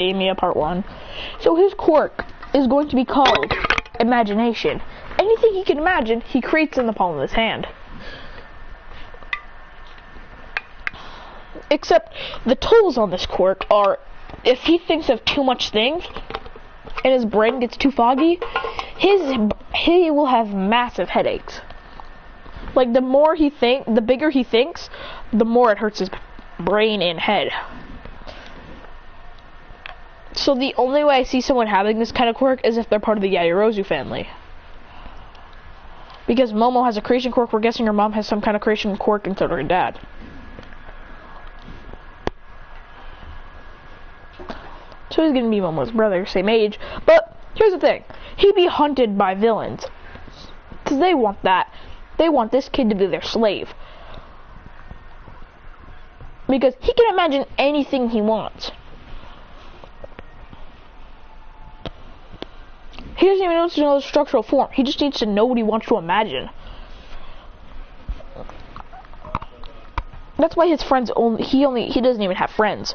Academia Part 1. So his quirk is going to be called imagination. Anything he can imagine, he creates in the palm of his hand. Except the tools on this quirk are, if he thinks of too much things and his brain gets too foggy, he will have massive headaches. Like the bigger he thinks, the more it hurts his brain and head. So the only way I see someone having this kind of quirk is if they're part of the Yaoyorozu family. Because Momo has a creation quirk, we're guessing her mom has some kind of creation quirk, and so does her dad. So he's gonna be Momo's brother, same age. But here's the thing: he'd be hunted by villains, because they want that. They want this kid to be their slave. Because he can imagine anything he wants. He doesn't even need to know the structural form. He just needs to know what he wants to imagine. That's why his friends he doesn't even have friends.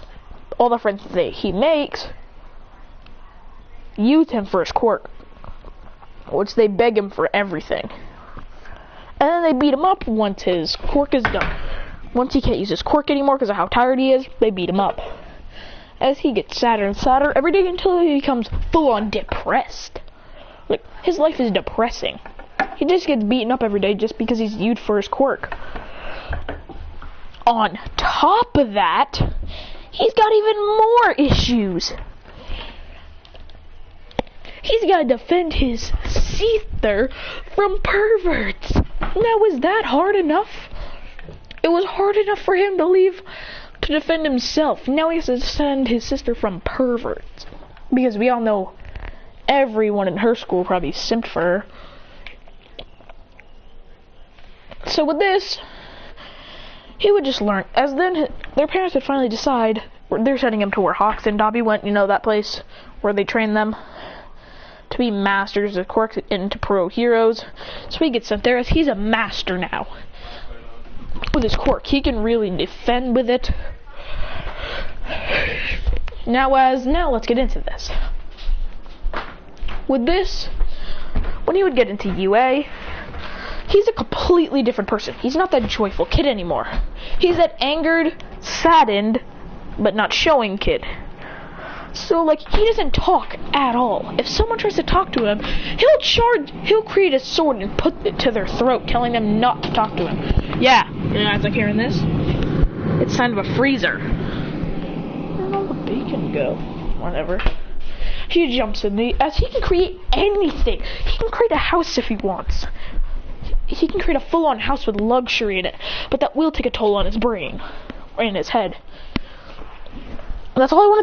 All the friends that he makes use him for his quirk, which they beg him for everything. And then they beat him up once his quirk is done. Once he can't use his quirk anymore because of how tired he is, they beat him up. As he gets sadder and sadder every day until he becomes full-on depressed. Like, his life is depressing. He just gets beaten up every day just because he's used for his quirk. On top of that, he's got even more issues. He's got to defend his sister from perverts. Now, is that hard enough? It was hard enough for him to defend himself. Now he has to defend his sister from perverts. Because we all know everyone in her school probably simped for her. So with this, he would just learn. As then their parents would finally decide, they're sending him to where Hawks and Dobby went, you know, that place where they train them to be masters of quirks into pro heroes. So he gets sent there as he's a master now. With his quirk, he can really defend with it. Now let's get into this. With this, when he would get into UA, he's a completely different person. He's not that joyful kid anymore. He's that angered, saddened, but not showing kid. So, like, he doesn't talk at all. If someone tries to talk to him, he'll create a sword and put it to their throat, telling them not to talk to him. Yeah, it's like hearing this. It's kind of a freezer. Where did all the bacon go? Whatever. He jumps in as he can create anything. He can create a house if he wants. He can create a full-on house with luxury in it, but that will take a toll on his brain, or in his head. That's all I want to